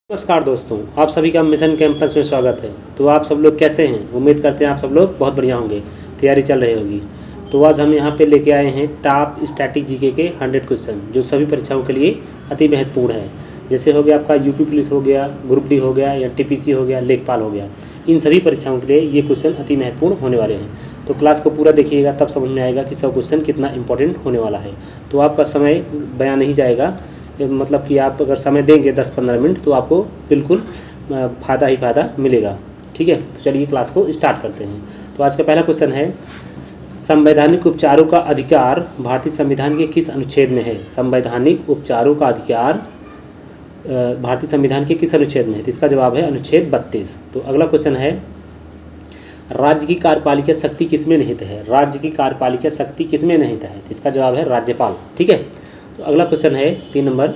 नमस्कार दोस्तों, आप सभी का मिशन कैंपस में स्वागत है। तो आप सब लोग कैसे हैं? उम्मीद करते हैं आप सब लोग बहुत बढ़िया होंगे, तैयारी चल रही होगी। तो आज हम यहाँ पे लेके आए हैं टॉप स्टैटिक जीके के 100 क्वेश्चन जो सभी परीक्षाओं के लिए अति महत्वपूर्ण है। जैसे हो गया आपका यूपी पुलिस हो गया, ग्रुप डी हो गया, या टीपीसी हो गया, लेखपाल हो गया। इन सभी परीक्षाओं के लिए ये क्वेश्चन अति महत्वपूर्ण होने वाले हैं। तो क्लास को पूरा देखिएगा, तब समझ में आएगा कि सब क्वेश्चन कितना इंपॉर्टेंट होने वाला है। तो आपका समय बया नहीं जाएगा, मतलब कि आप अगर समय देंगे 10-15 मिनट तो आपको बिल्कुल फ़ायदा ही फ़ायदा मिलेगा। ठीक है, तो चलिए क्लास को स्टार्ट करते हैं। तो आज का पहला क्वेश्चन है, संवैधानिक उपचारों का अधिकार भारतीय संविधान के किस अनुच्छेद में है? संवैधानिक उपचारों का अधिकार भारतीय संविधान के किस अनुच्छेद में है? तो इसका जवाब है अनुच्छेद 32। तो अगला क्वेश्चन है, राज्य की कार्यपालिका शक्ति किसमें निहित है? राज्य की कार्यपालिका शक्ति किसमें निहित है? तो इसका जवाब है राज्यपाल। ठीक है। तो अगला क्वेश्चन है 3 नंबर,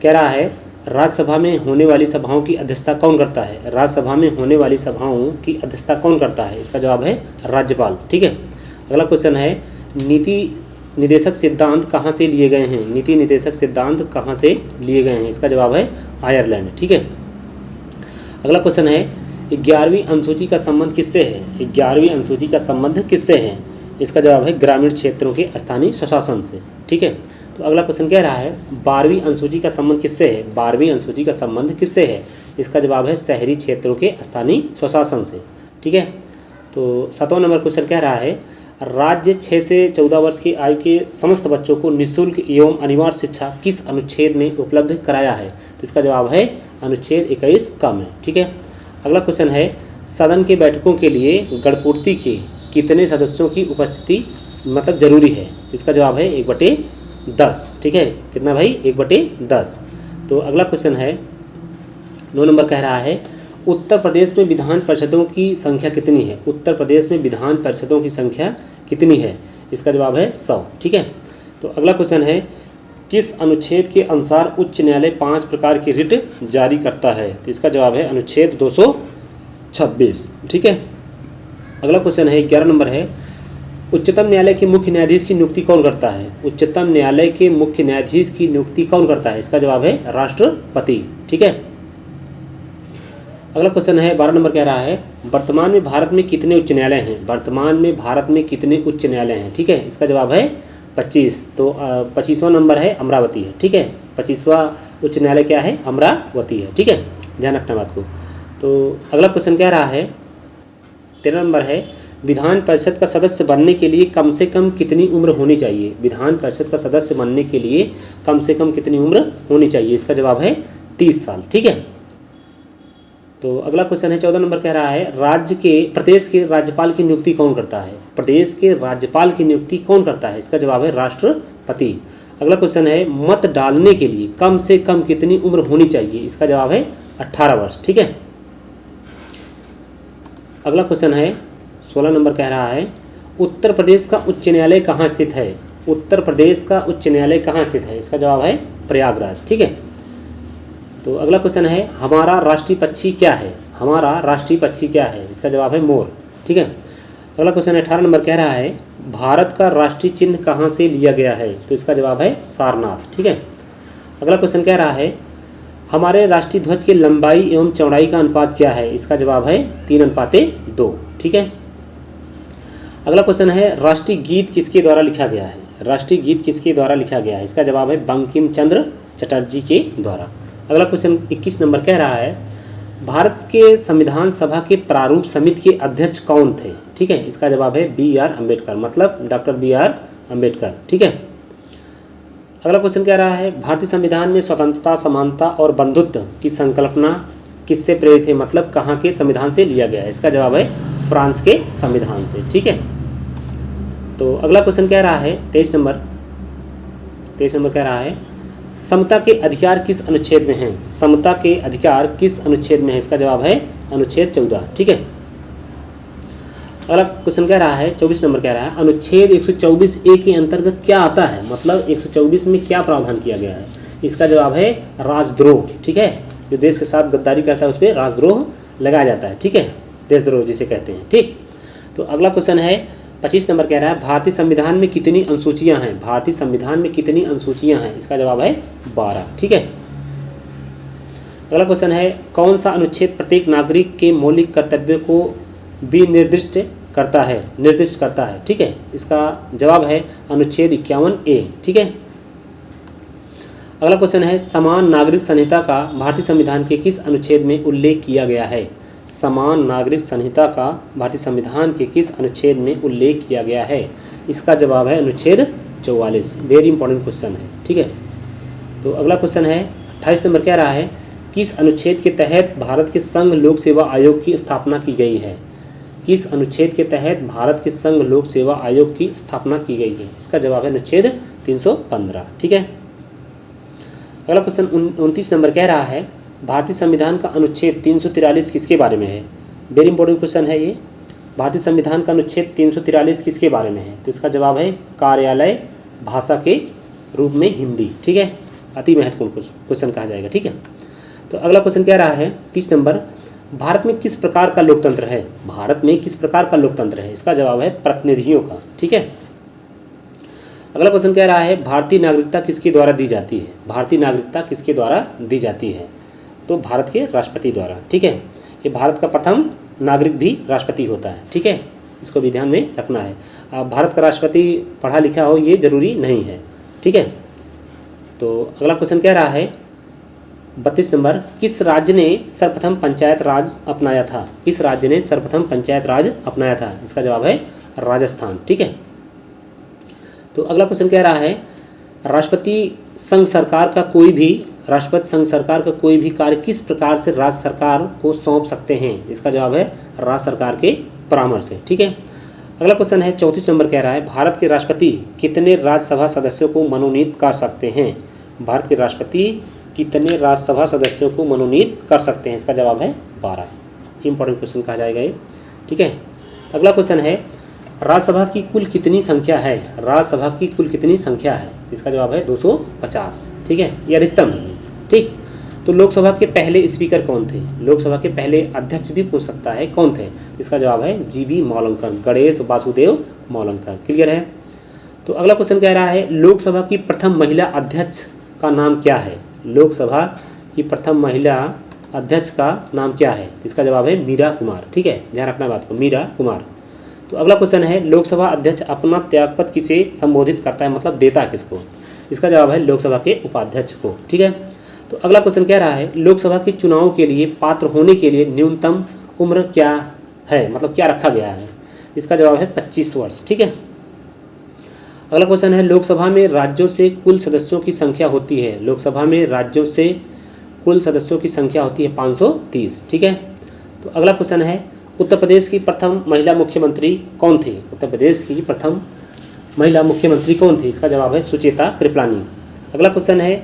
कह रहा है राज्यसभा में होने वाली सभाओं की अध्यक्षता कौन करता है? राज्यसभा में होने वाली सभाओं की अध्यक्षता कौन करता है? इसका जवाब है राज्यपाल। ठीक है। अगला क्वेश्चन है, नीति निदेशक सिद्धांत कहाँ से लिए गए हैं? नीति निदेशक सिद्धांत कहाँ से लिए गए हैं? इसका जवाब है आयरलैंड। ठीक है। अगला क्वेश्चन है, 11वीं अनुसूची का संबंध किससे है? 11वीं अनुसूची का संबंध किससे है? इसका जवाब है ग्रामीण क्षेत्रों के स्थानीय स्वशासन से। ठीक है। तो अगला क्वेश्चन कह रहा है, 12वीं अनुसूची का संबंध किससे है? 12वीं अनुसूची का संबंध किससे है? इसका जवाब है शहरी क्षेत्रों के स्थानीय स्वशासन से। ठीक है। तो 7वां नंबर क्वेश्चन कह रहा है, राज्य 6 से 14 वर्ष की आयु के समस्त बच्चों को निःशुल्क एवं अनिवार्य शिक्षा किस अनुच्छेद में उपलब्ध कराया है? तो इसका जवाब है अनुच्छेद 21 क में। ठीक है। अगला क्वेश्चन है, सदन के बैठकों के लिए गणपूर्ति के कितने सदस्यों की उपस्थिति मतलब जरूरी है? तो इसका जवाब है 1/10। ठीक है। कितना भाई? 1/10। तो अगला क्वेश्चन है 9 नंबर, कह रहा है उत्तर प्रदेश में विधान परिषदों की संख्या कितनी है? उत्तर प्रदेश में विधान परिषदों की संख्या कितनी है? इसका जवाब है 100। ठीक है। तो अगला क्वेश्चन है, किस अनुच्छेद के अनुसार उच्च न्यायालय 5 प्रकार की रिट जारी करता है? तो इसका जवाब है अनुच्छेद 226। ठीक है। अगला क्वेश्चन है 11 नंबर है, उच्चतम न्यायालय के मुख्य न्यायाधीश की नियुक्ति कौन करता है? उच्चतम न्यायालय के मुख्य न्यायाधीश की नियुक्ति कौन करता है? इसका जवाब है राष्ट्रपति। ठीक है। अगला क्वेश्चन है 12 नंबर, कह रहा है वर्तमान में भारत में कितने उच्च न्यायालय हैं? वर्तमान में भारत में कितने उच्च न्यायालय हैं? ठीक है। इसका जवाब है 25। तो 25वां नंबर है अमरावती है। ठीक है। 25वां उच्च न्यायालय क्या है? अमरावती है। ठीक है, ध्यान रखना बात को। तो अगला क्वेश्चन कह रहा है 13 नंबर है, विधान परिषद का सदस्य बनने के लिए कम से कम कितनी उम्र होनी चाहिए? विधान परिषद का सदस्य बनने के लिए कम से कम कितनी उम्र होनी चाहिए? इसका जवाब है 30 साल। ठीक है। तो अगला क्वेश्चन है 14 नंबर, कह रहा है प्रदेश के राज्यपाल की नियुक्ति कौन करता है? प्रदेश के राज्यपाल की नियुक्ति कौन करता है? इसका जवाब है राष्ट्रपति। अगला क्वेश्चन है, मत डालने के लिए कम से कम कितनी उम्र होनी चाहिए? इसका जवाब है 18 वर्ष। ठीक है। अगला क्वेश्चन है 16 नंबर, कह रहा है उत्तर प्रदेश का उच्च न्यायालय कहाँ स्थित है? उत्तर प्रदेश का उच्च न्यायालय कहाँ स्थित है? इसका जवाब है प्रयागराज। ठीक है। तो अगला क्वेश्चन है, हमारा राष्ट्रीय पक्षी क्या है? हमारा राष्ट्रीय पक्षी क्या है? इसका जवाब है मोर। ठीक है। अगला क्वेश्चन 18 नंबर, कह रहा है भारत का राष्ट्रीय चिन्ह कहाँ से लिया गया है? तो इसका जवाब है सारनाथ। ठीक है। अगला क्वेश्चन कह रहा है, हमारे राष्ट्रीय ध्वज की लंबाई एवं चौड़ाई का अनुपात क्या है? इसका जवाब है 3:2। ठीक है। अगला क्वेश्चन है, राष्ट्रीय गीत किसके द्वारा लिखा गया है? राष्ट्रीय गीत किसके द्वारा लिखा गया है? इसका जवाब है बंकिम चंद्र चटर्जी के द्वारा। अगला क्वेश्चन 21 नंबर, कह रहा है भारत के संविधान सभा के प्रारूप समिति के अध्यक्ष कौन थे? ठीक है। इसका जवाब है BR अम्बेडकर, मतलब डॉक्टर BR अम्बेडकर। ठीक है। अगला क्वेश्चन कह रहा है, भारतीय संविधान में स्वतंत्रता, समानता और बंधुत्व की संकल्पना किससे प्रेरित है? मतलब कहाँ के संविधान से लिया गया है? इसका जवाब है फ्रांस के संविधान से। ठीक है। तो अगला क्वेश्चन कह रहा है 23 नंबर कह रहा है, समता के अधिकार किस अनुच्छेद में है? समता के अधिकार किस अनुच्छेद में है? इसका जवाब है अनुच्छेद 14। ठीक है। अगला क्वेश्चन कह रहा है 24 नंबर, कह रहा है अनुच्छेद 124A के अंतर्गत क्या आता है? मतलब 124 में क्या प्रावधान किया गया है? इसका जवाब है राजद्रोह। ठीक है। जो देश के साथ गद्दारी करता है उस पर राजद्रोह लगाया जाता है। ठीक है, देशद्रोह जिसे कहते हैं। ठीक। तो अगला क्वेश्चन है 25 नंबर, कह रहा है भारतीय संविधान में कितनी अनुसूचियां हैं? भारतीय संविधान में कितनी अनुसूचियां हैं? इसका जवाब है 12। ठीक है। अगला क्वेश्चन है, कौन सा अनुच्छेद प्रत्येक नागरिक के मौलिक कर्तव्यों को भी निर्दिष्ट करता है। ठीक है, इसका जवाब है अनुच्छेद 51A। ठीक है। अगला क्वेश्चन है, समान नागरिक संहिता का भारतीय संविधान के किस अनुच्छेद में उल्लेख किया गया है। समान नागरिक संहिता का भारतीय संविधान के किस अनुच्छेद में उल्लेख किया गया है। इसका जवाब है अनुच्छेद 44। वेरी इंपॉर्टेंट क्वेश्चन है। ठीक है। तो अगला क्वेश्चन है 28 नंबर कह रहा है, किस अनुच्छेद के तहत भारत के संघ लोक सेवा आयोग की स्थापना की गई है। किस अनुच्छेद के तहत भारत के संघ लोक सेवा आयोग की स्थापना की गई है। इसका जवाब है अनुच्छेद 315। ठीक है। अगला क्वेश्चन 29 नंबर कह रहा है, भारतीय संविधान का अनुच्छेद 343 किसके बारे में है। वेरी इंपॉर्टेंट क्वेश्चन है ये। भारतीय संविधान का अनुच्छेद 343 किसके बारे में है। तो इसका जवाब है कार्यालय भाषा के रूप में हिंदी। ठीक है, अति महत्वपूर्ण क्वेश्चन कहा जाएगा। ठीक है। तो अगला क्वेश्चन कह रहा है 30 नंबर, भारत में किस प्रकार का लोकतंत्र है। भारत में किस प्रकार का लोकतंत्र है। इसका जवाब है प्रतिनिधियों का। ठीक है। अगला क्वेश्चन कह रहा है, भारतीय नागरिकता किसके द्वारा दी जाती है। भारतीय नागरिकता किसके द्वारा दी जाती है। तो भारत के राष्ट्रपति द्वारा। ठीक है, ये भारत का प्रथम नागरिक भी राष्ट्रपति होता है। ठीक है, इसको भी ध्यान में रखना है। भारत का राष्ट्रपति पढ़ा लिखा हो ये जरूरी नहीं है। ठीक है। तो अगला क्वेश्चन कह रहा है 32 नंबर, किस राज्य ने सर्वप्रथम पंचायत राज अपनाया था। किस राज्य ने सर्वप्रथम पंचायत राज अपनाया था। इसका जवाब है राजस्थान। ठीक है। तो अगला क्वेश्चन कह रहा है, राष्ट्रपति संघ सरकार का कोई भी कार्य किस प्रकार से राज्य सरकार को सौंप सकते हैं। इसका जवाब है राज्य सरकार के परामर्श से। ठीक है। अगला क्वेश्चन है 34 नंबर कह रहा है, भारत के राष्ट्रपति कितने राज्यसभा सदस्यों को मनोनीत कर सकते हैं। भारत के राष्ट्रपति कितने राज्यसभा सदस्यों को मनोनीत कर सकते हैं। इसका जवाब है 12। इंपॉर्टेंट क्वेश्चन कहा जाएगा ये। ठीक है। अगला क्वेश्चन है, राज्यसभा की कुल कितनी संख्या है। राज्यसभा की कुल कितनी संख्या है। इसका जवाब है 250। ठीक है, ये अधिकतम है। ठीक। तो लोकसभा के पहले स्पीकर कौन थे। लोकसभा के पहले अध्यक्ष भी पूछ सकता है, कौन थे। इसका जवाब है जीबी मौलंकर, गणेश वासुदेव मौलंकर। क्लियर है। तो अगला क्वेश्चन कह रहा है, लोकसभा की प्रथम महिला अध्यक्ष का नाम क्या है। लोकसभा की प्रथम महिला अध्यक्ष का नाम क्या है। इसका जवाब है मीरा कुमार। ठीक है, ध्यान रखना बात को, मीरा कुमार। तो अगला क्वेश्चन है, लोकसभा अध्यक्ष अपना त्यागपत्र किसे संबोधित करता है, मतलब देता है किसको। इसका जवाब है लोकसभा के उपाध्यक्ष को। ठीक है। तो अगला क्वेश्चन कह रहा है, लोकसभा के चुनाव के लिए पात्र होने के लिए न्यूनतम उम्र क्या है, मतलब क्या रखा गया है। इसका जवाब है 25 वर्ष। ठीक है। अगला क्वेश्चन है, लोकसभा में राज्यों से कुल सदस्यों की संख्या होती है। लोकसभा में राज्यों से कुल सदस्यों की संख्या होती है 530। ठीक है। तो अगला क्वेश्चन है, उत्तर प्रदेश की प्रथम महिला मुख्यमंत्री कौन थी। उत्तर प्रदेश की प्रथम महिला मुख्यमंत्री कौन थी। इसका जवाब है सुचेता कृपलानी। अगला क्वेश्चन है,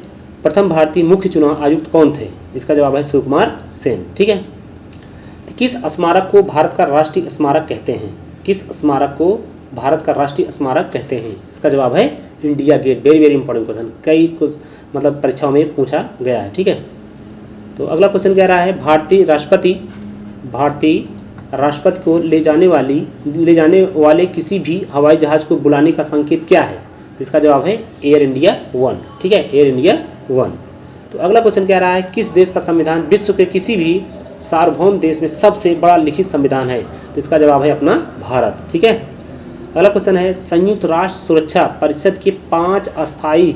प्रथम भारतीय मुख्य चुनाव आयुक्त कौन थे। इसका जवाब है सुकुमार सेन। ठीक है। तो किस स्मारक को भारत का राष्ट्रीय स्मारक कहते हैं। किस स्मारक को भारत का राष्ट्रीय स्मारक कहते हैं। इसका जवाब है India Gate. Very very important question, कई कुछ मतलब परीक्षाओं में पूछा गया है। ठीक है। तो अगला क्वेश्चन कह रहा है, भारतीय राष्ट्रपति को ले जाने वाले किसी भी हवाई जहाज को बुलाने का संकेत क्या है। तो इसका जवाब है एयर इंडिया 1। ठीक है, एयर इंडिया 1। तो अगला क्वेश्चन कह रहा है, किस देश का संविधान विश्व के किसी भी सार्वभौम देश में सबसे बड़ा लिखित संविधान है। तो इसका जवाब है अपना भारत। ठीक है। अगला क्वेश्चन है, संयुक्त राष्ट्र सुरक्षा परिषद के 5 अस्थायी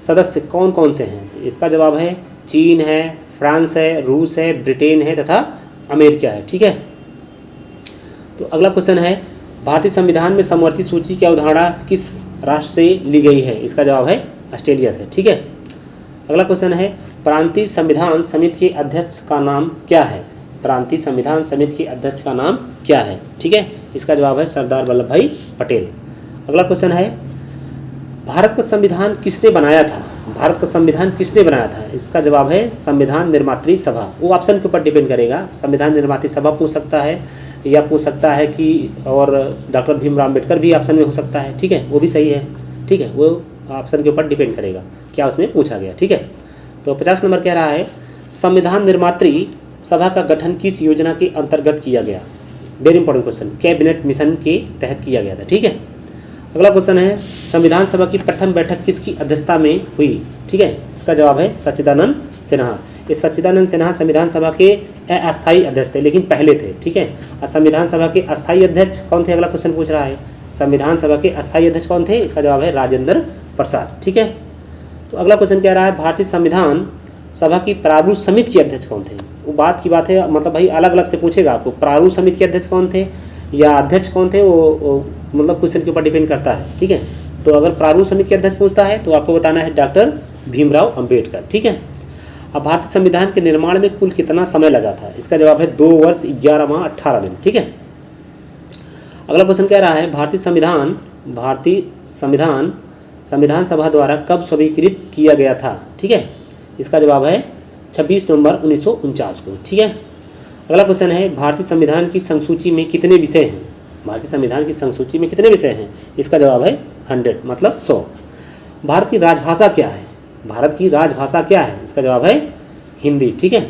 सदस्य कौन कौन से हैं। तो इसका जवाब है चीन है, फ्रांस है, रूस है, ब्रिटेन है तथा अमेरिका है। ठीक है। तो अगला क्वेश्चन है, भारतीय संविधान में समवर्ती सूची की अवधारणा किस राष्ट्र से ली गई है। इसका जवाब है ऑस्ट्रेलिया से। ठीक है। अगला क्वेश्चन है, प्रांतीय संविधान समिति के अध्यक्ष का नाम क्या है। प्रांतीय संविधान समिति के अध्यक्ष का नाम क्या है। ठीक है, इसका जवाब है सरदार वल्लभ भाई पटेल। अगला क्वेश्चन है, भारत का संविधान किसने बनाया था। भारत का संविधान किसने बनाया था। इसका जवाब है संविधान निर्मात्री सभा। वो ऑप्शन के ऊपर डिपेंड करेगा, संविधान निर्मात्री सभा पूछ सकता है या पूछ सकता है कि और डॉक्टर भीमराव अम्बेडकर भी ऑप्शन में हो सकता है। ठीक है, वो भी सही है। ठीक है, वो ऑप्शन के ऊपर डिपेंड करेगा क्या उसमें पूछा गया। ठीक है। तो 50 नंबर कह रहा है, संविधान निर्मात्री सभा का गठन किस योजना के अंतर्गत किया गया। Very important question, cabinet mission के तहत किया गया था। ठीक है। अगला क्वेश्चन है, संविधान सभा की प्रथम बैठक किसकी अध्यक्षता में हुई। ठीक है, इसका जवाब है सच्चिदानंद सिन्हा। ये सच्चिदानंद सिन्हा संविधान सभा के अस्थायी अध्यक्ष थे, लेकिन पहले थे, ठीक है। और संविधान सभा के अस्थायी अध्यक्ष कौन थे, अगला क्वेश्चन पूछ रहा है। संविधान सभा के अस्थायी अध्यक्ष कौन थे, इसका जवाब है राजेंद्र प्रसाद, ठीक है। तो अगला क्वेश्चन कह रहा है भारतीय संविधान सभा की प्रारूप समिति के अध्यक्ष कौन थे। वो बात की बात है, मतलब भाई अलग अलग से पूछेगा आपको, प्रारूप समिति के अध्यक्ष कौन थे या अध्यक्ष कौन थे, वो मतलब क्वेश्चन के ऊपर डिपेंड करता है, ठीक है। तो अगर प्रारूप समिति के अध्यक्ष पूछता है तो आपको बताना है डॉक्टर भीमराव अंबेडकर, ठीक है। अब भारतीय संविधान के निर्माण में कुल कितना समय लगा था, इसका जवाब है 2 वर्ष 11 माह 18 दिन, ठीक है। अगला क्वेश्चन कह रहा है भारतीय संविधान सभा द्वारा कब स्वीकृत किया गया था, ठीक है। इसका जवाब है 26 नवंबर 1949 को, ठीक है। अगला क्वेश्चन है भारतीय संविधान की संसूची में कितने विषय हैं। भारतीय संविधान की संसूची में कितने विषय हैं, इसका जवाब है 100 मतलब 100। भारत की राजभाषा क्या है, भारत की राजभाषा क्या है, इसका जवाब है हिंदी, ठीक है।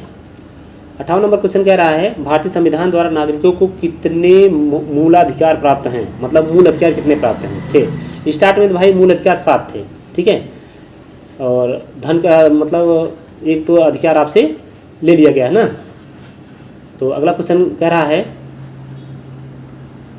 58 नंबर क्वेश्चन कह रहा है भारतीय संविधान द्वारा नागरिकों को कितने मूलाधिकार प्राप्त हैं, मतलब मूल अधिकार कितने प्राप्त हैं, 6। स्टार्ट में तो भाई मूल अधिकार 7 थे, ठीक है। और धन का मतलब एक तो अधिकार आपसे ले लिया गया है ना। तो अगला क्वेश्चन कह रहा है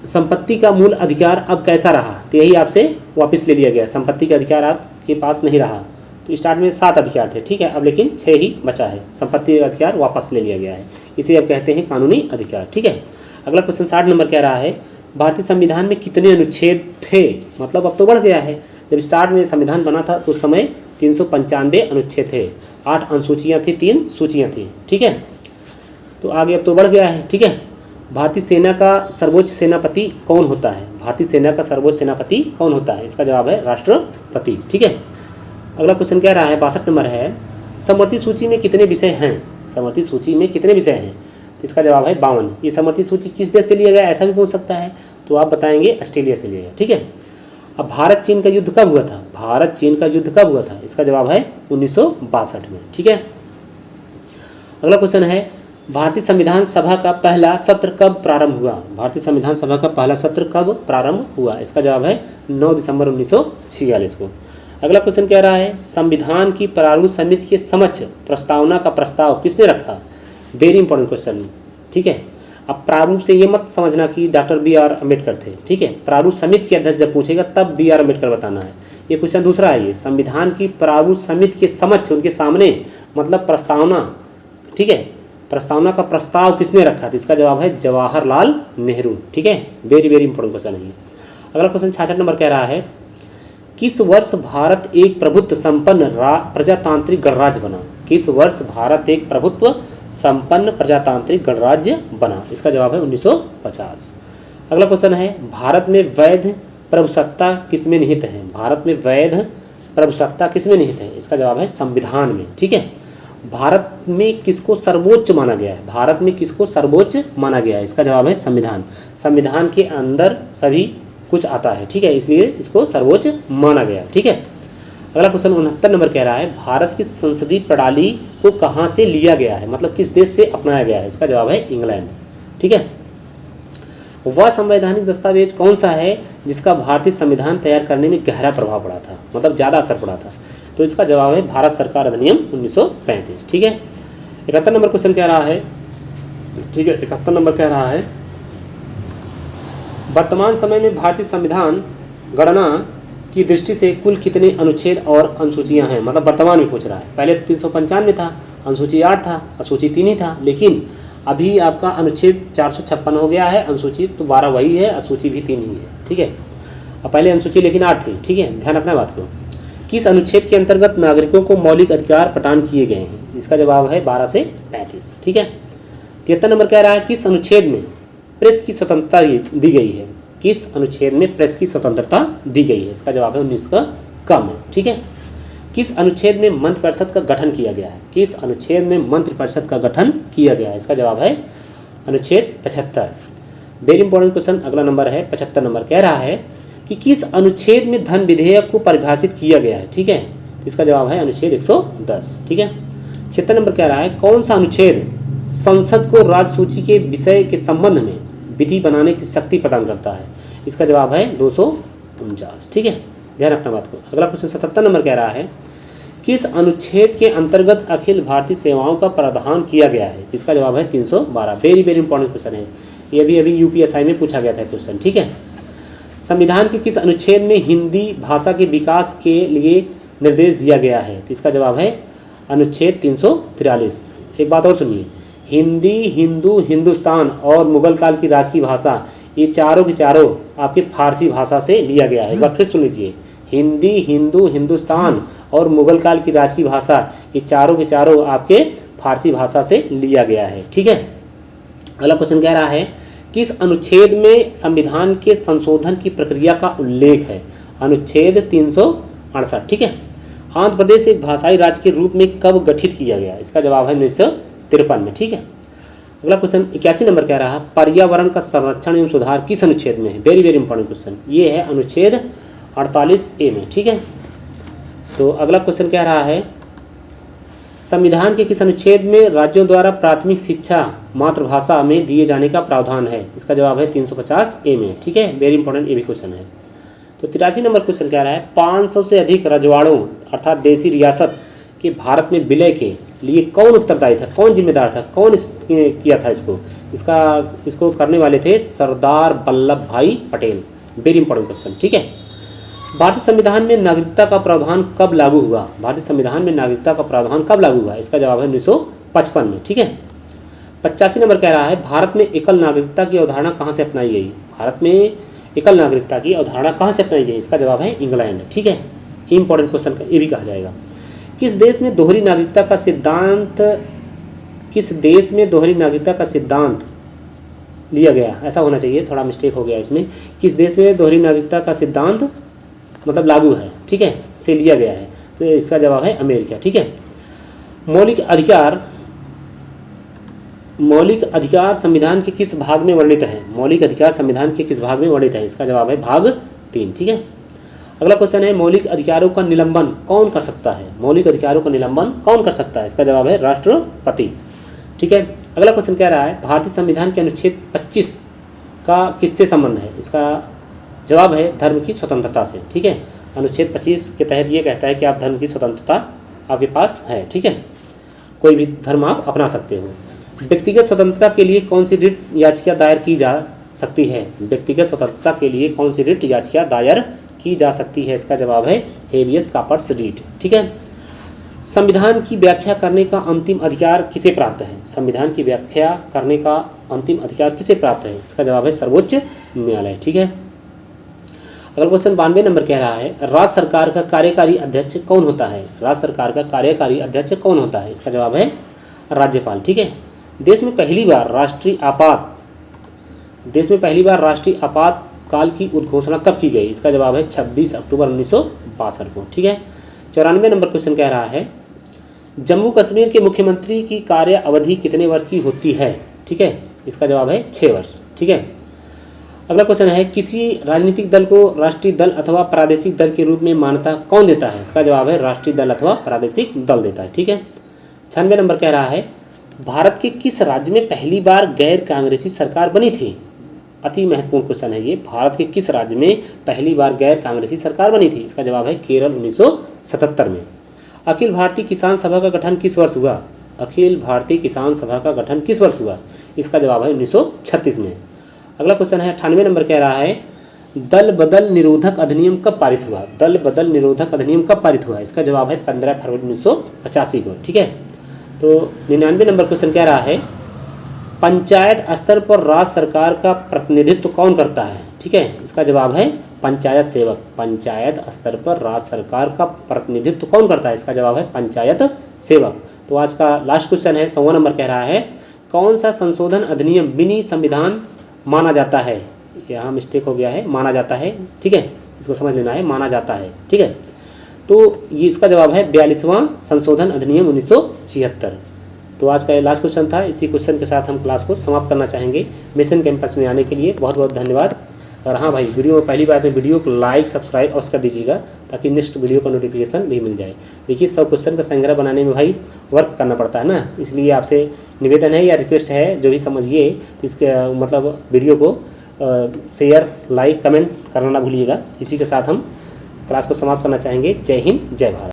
संपत्ति का मूल अधिकार अब कैसा रहा, तो यही आपसे वापस ले लिया गया, संपत्ति का अधिकार आपके पास नहीं रहा। तो स्टार्ट में 7 अधिकार थे, ठीक है, अब लेकिन 6 ही बचा है, संपत्ति का अधिकार वापस ले लिया गया है, इसे अब कहते हैं कानूनी अधिकार, ठीक है। अगला क्वेश्चन 60 नंबर कह रहा है भारतीय संविधान में कितने अनुच्छेद थे, मतलब अब तो बढ़ गया है, जब स्टार्ट में संविधान बना था तो उस समय 395 अनुच्छेद थे, 8 अनुसूचियाँ थी, 3 सूचियाँ थी, ठीक है। तो आगे अब तो बढ़ गया है, ठीक है। भारतीय सेना का सर्वोच्च सेनापति कौन होता है, भारतीय सेना का सर्वोच्च सेनापति कौन होता है, इसका जवाब है राष्ट्रपति, ठीक है। अगला क्वेश्चन कह रहा है 62 नंबर है समवर्ती सूची में कितने विषय हैं, समवर्ती सूची में कितने विषय हैं, तो इसका जवाब है 52। ये समवर्ती सूची किस देश से लिया गया, ऐसा भी पूछ सकता है, तो आप बताएंगे ऑस्ट्रेलिया से लिया गया, ठीक है। अब भारत चीन का युद्ध कब हुआ था, भारत चीन का युद्ध कब हुआ था, इसका जवाब है 1962 में, ठीक है। अगला क्वेश्चन है भारतीय संविधान सभा का पहला सत्र कब प्रारंभ हुआ, भारतीय संविधान सभा का पहला सत्र कब प्रारंभ हुआ, इसका जवाब है 9 दिसंबर 1946 को। अगला क्वेश्चन कह रहा है संविधान की प्रारूप समिति के समक्ष प्रस्तावना का प्रस्ताव किसने रखा, वेरी इंपॉर्टेंट क्वेश्चन, ठीक है। अब प्रारूप से ये मत समझना कि डॉक्टर BR अम्बेडकर थे, ठीक है। प्रारूप समिति के अध्यक्ष जब पूछेगा तब BR अम्बेडकर बताना है। ये क्वेश्चन दूसरा है, ये संविधान की प्रारूप समिति के समक्ष, उनके सामने, मतलब प्रस्तावना, ठीक है, प्रस्तावना का प्रस्ताव किसने रखा था, इसका जवाब है जवाहरलाल नेहरू, ठीक है। वेरी वेरी इंपॉर्टेंट क्वेश्चन है। अगला क्वेश्चन 66 नंबर कह रहा है किस वर्ष भारत एक प्रभुत्व संपन्न प्रजातांत्रिक गणराज्य बना, किस वर्ष भारत एक प्रभुत्व संपन्न प्रजातांत्रिक गणराज्य बना, इसका जवाब है 1950। अगला क्वेश्चन है भारत में वैध प्रभुसत्ता किसमें निहित है, भारत में वैध प्रभुसत्ता किसमें निहित है, इसका जवाब है संविधान में, ठीक है। भारत में किसको सर्वोच्च माना गया है, भारत में किसको सर्वोच्च माना गया है, इसका जवाब है संविधान। संविधान के अंदर सभी कुछ आता है, ठीक है, इसलिए इसको सर्वोच्च माना गया, ठीक है। अगला क्वेश्चन 69 नंबर कह रहा है भारत की संसदीय प्रणाली को कहाँ से लिया गया है, मतलब किस देश से अपनाया गया है, इसका जवाब है इंग्लैंड, ठीक है। वह संवैधानिक दस्तावेज कौन सा है जिसका भारतीय संविधान तैयार करने में गहरा प्रभाव पड़ा था, मतलब ज़्यादा असर पड़ा था, तो इसका जवाब है भारत सरकार अधिनियम 1935, ठीक है। 71 नंबर क्वेश्चन कह रहा है, ठीक है, 71 नंबर कह रहा है वर्तमान समय में भारतीय संविधान गणना की दृष्टि से कुल कितने अनुच्छेद और अनुसूचियां हैं, मतलब वर्तमान में पूछ रहा है। पहले तो 395 था, अनुसूची 8 था, अनुसूची 3 ही था, लेकिन अभी आपका अनुच्छेद 456 हो गया है, अनुसूची तो 12 वही है, अनुसूची भी 3 ही है, ठीक है। अब पहले अनुसूची लेकिन 8 थी, ठीक है, ध्यान रखना बात को। किस अनुच्छेद के अंतर्गत नागरिकों को मौलिक अधिकार प्रदान किए गए हैं, इसका जवाब है 12 से 35, ठीक है। 73 नंबर कह रहा है किस अनुच्छेद में प्रेस की स्वतंत्रता दी गई है, किस अनुच्छेद में प्रेस की स्वतंत्रता दी गई है, इसका जवाब है 19 का कम है, ठीक है। किस अनुच्छेद में मंत्रिपरिषद का गठन किया गया है, किस अनुच्छेद में मंत्रिपरिषद का गठन किया गया है, इसका जवाब है अनुच्छेद 75। वेरी इंपॉर्टेंट क्वेश्चन अगला नंबर है 75 नंबर कह रहा है कि किस अनुच्छेद में धन विधेयक को परिभाषित किया गया है, ठीक है, तो इसका जवाब है अनुच्छेद 110, ठीक है। 76 नंबर कह रहा है कौन सा अनुच्छेद संसद को राज्य सूची के विषय के संबंध में विधि बनाने की शक्ति प्रदान करता है, इसका जवाब है 249, ठीक है, ध्यान रखना बात को। अगला क्वेश्चन 77 नंबर कह रहा है किस अनुच्छेद के अंतर्गत अखिल भारतीय सेवाओं का प्रावधान किया गया है? इसका जवाब है 312। वेरी वेरी इंपॉर्टेंट क्वेश्चन है ये, अभी यूपीएसआई में पूछा गया था क्वेश्चन। ठीक है, संविधान के किस अनुच्छेद में हिंदी भाषा के विकास के लिए निर्देश दिया गया है? तो इसका जवाब है अनुच्छेद 343। एक बात और सुनिए, हिंदी, हिंदू, हिंदुस्तान और मुगल काल की राजकीय भाषा, ये चारों के चारों आपके फारसी भाषा से लिया गया है। एक बार फिर सुन लीजिए, हिंदी, हिंदू, हिंदुस्तान और मुगल काल की राजकीय भाषा, ये चारों के चारों आपके फारसी भाषा से लिया गया है। ठीक है, अगला क्वेश्चन कह रहा है किस अनुच्छेद में संविधान के संशोधन की प्रक्रिया का उल्लेख है? अनुच्छेद 368। ठीक है, आंध्र प्रदेश एक भाषाई राज्य के रूप में कब गठित किया गया? इसका जवाब है 1953 में। ठीक है, अगला क्वेश्चन 81 नंबर कह रहा है पर्यावरण का संरक्षण एवं सुधार किस अनुच्छेद में है? वेरी वेरी इंपॉर्टेंट क्वेश्चन, ये है अनुच्छेद 48A में। ठीक है, तो अगला क्वेश्चन कह रहा है संविधान के किस अनुच्छेद में राज्यों द्वारा प्राथमिक शिक्षा मातृभाषा में दिए जाने का प्रावधान है? इसका जवाब है 350A में। ठीक है, वेरी इंपॉर्टेंट ये भी क्वेश्चन है। तो 83 नंबर क्वेश्चन कह रहा है 500 से अधिक रजवाड़ों अर्थात देसी रियासत के भारत में विलय के लिए कौन उत्तरदायी था, कौन जिम्मेदार था, कौन किया था इसको करने वाले थे सरदार वल्लभ भाई पटेल। Very important question. ठीक है, भारतीय संविधान में नागरिकता का प्रावधान कब लागू हुआ? भारतीय संविधान में नागरिकता का प्रावधान कब लागू हुआ? इसका जवाब है 1955 में। ठीक है, 85 नंबर कह रहा है भारत में एकल नागरिकता की अवधारणा कहाँ से अपनाई गई? भारत में एकल नागरिकता की अवधारणा कहाँ से अपनाई गई? इसका जवाब है इंग्लैंड। ठीक है, इंपॉर्टेंट क्वेश्चन ये भी कहा जाएगा। किस देश में दोहरी नागरिकता का सिद्धांत लिया गया? ऐसा होना चाहिए, थोड़ा मिस्टेक हो गया इसमें। किस देश में दोहरी नागरिकता का सिद्धांत मतलब लागू है? ठीक है, से लिया गया है, तो इसका जवाब है अमेरिका। ठीक है, मौलिक अधिकार संविधान के किस भाग में वर्णित है? मौलिक अधिकार संविधान के किस भाग में वर्णित है? इसका जवाब है भाग 3। ठीक है, अगला क्वेश्चन है मौलिक अधिकारों का निलंबन कौन कर सकता है? मौलिक अधिकारों का निलंबन कौन कर सकता है? इसका जवाब है राष्ट्रपति। ठीक है, अगला क्वेश्चन कह रहा है भारतीय संविधान के अनुच्छेद 25 का किससे संबंध है? इसका जवाब है धर्म की स्वतंत्रता से। ठीक है, अनुच्छेद 25 के तहत ये कहता है कि आप धर्म की स्वतंत्रता आपके पास है। ठीक है, कोई भी धर्म आप अपना सकते हो। व्यक्तिगत स्वतंत्रता के लिए कौन सी रिट याचिका दायर की जा सकती है? व्यक्तिगत स्वतंत्रता के लिए कौन सी रिट याचिका दायर की जा सकती है? इसका जवाब है हेबियस कॉर्पस रिट। ठीक है, संविधान की व्याख्या करने का अंतिम अधिकार किसे प्राप्त है? संविधान की व्याख्या करने का अंतिम अधिकार किसे प्राप्त है? इसका जवाब है सर्वोच्च न्यायालय। ठीक है, अगला क्वेश्चन 92 नंबर कह रहा है राज्य सरकार का कार्यकारी अध्यक्ष कौन होता है? राज्य सरकार का कार्यकारी अध्यक्ष कौन होता है? इसका जवाब है राज्यपाल। ठीक है, देश में पहली बार राष्ट्रीय आपातकाल की उद्घोषणा कब की गई? इसका जवाब है 26 अक्टूबर 1962 को। ठीक है, 94 नंबर क्वेश्चन कह रहा है जम्मू कश्मीर के मुख्यमंत्री की कार्य अवधि कितने वर्ष की होती है? ठीक है, इसका जवाब है 6 वर्ष। ठीक है, अगला क्वेश्चन है किसी राजनीतिक दल को राष्ट्रीय दल अथवा प्रादेशिक दल के रूप में मान्यता कौन देता है? इसका जवाब है राष्ट्रीय दल अथवा प्रादेशिक दल देता है। ठीक है, 96 नंबर कह रहा है भारत के किस राज्य में पहली बार गैर कांग्रेसी सरकार बनी थी? अति महत्वपूर्ण क्वेश्चन है ये। भारत के किस राज्य में पहली बार गैर कांग्रेसी सरकार बनी थी? इसका जवाब है केरल 1977 में। अखिल भारतीय किसान सभा का गठन किस वर्ष हुआ? अखिल भारतीय किसान सभा का गठन किस वर्ष हुआ? इसका जवाब है 1936 में। अगला क्वेश्चन है 98 नंबर कह रहा है दल बदल निरोधक अधिनियम कब पारित हुआ? दल बदल निरोधक अधिनियम कब पारित हुआ? इसका जवाब है 15 फरवरी 1985 को। ठीक है, तो 99 नंबर क्वेश्चन कह रहा है पंचायत स्तर पर राज्य सरकार का प्रतिनिधित्व कौन करता है? ठीक है, इसका जवाब है पंचायत सेवक। पंचायत स्तर पर राज्य सरकार का प्रतिनिधित्व कौन करता है? इसका जवाब है पंचायत सेवक। तो आज का लास्ट क्वेश्चन है 100 नंबर कह रहा है कौन सा संशोधन अधिनियम मिनी संविधान माना जाता है? यहाँ मिस्टेक हो गया है, माना जाता है। ठीक है, इसको समझ लेना है, माना जाता है। ठीक है, तो ये इसका जवाब है 42वां संशोधन अधिनियम 1976। तो आज का ये लास्ट क्वेश्चन था। इसी क्वेश्चन के साथ हम क्लास को समाप्त करना चाहेंगे। मिशन कैंपस में आने के लिए बहुत बहुत धन्यवाद। और हाँ भाई, वीडियो में पहली बात है वीडियो को लाइक सब्सक्राइब अवश्य कर दीजिएगा ताकि नेक्स्ट वीडियो का नोटिफिकेशन भी मिल जाए। देखिए 100 क्वेश्चन का संग्रह बनाने में भाई वर्क करना पड़ता है ना, इसलिए आपसे निवेदन है या रिक्वेस्ट है जो भी समझिए, तो इसके मतलब वीडियो को शेयर लाइक कमेंट करना ना भूलिएगा। इसी के साथ हम क्लास को समाप्त करना चाहेंगे। जय हिंद, जय भारत।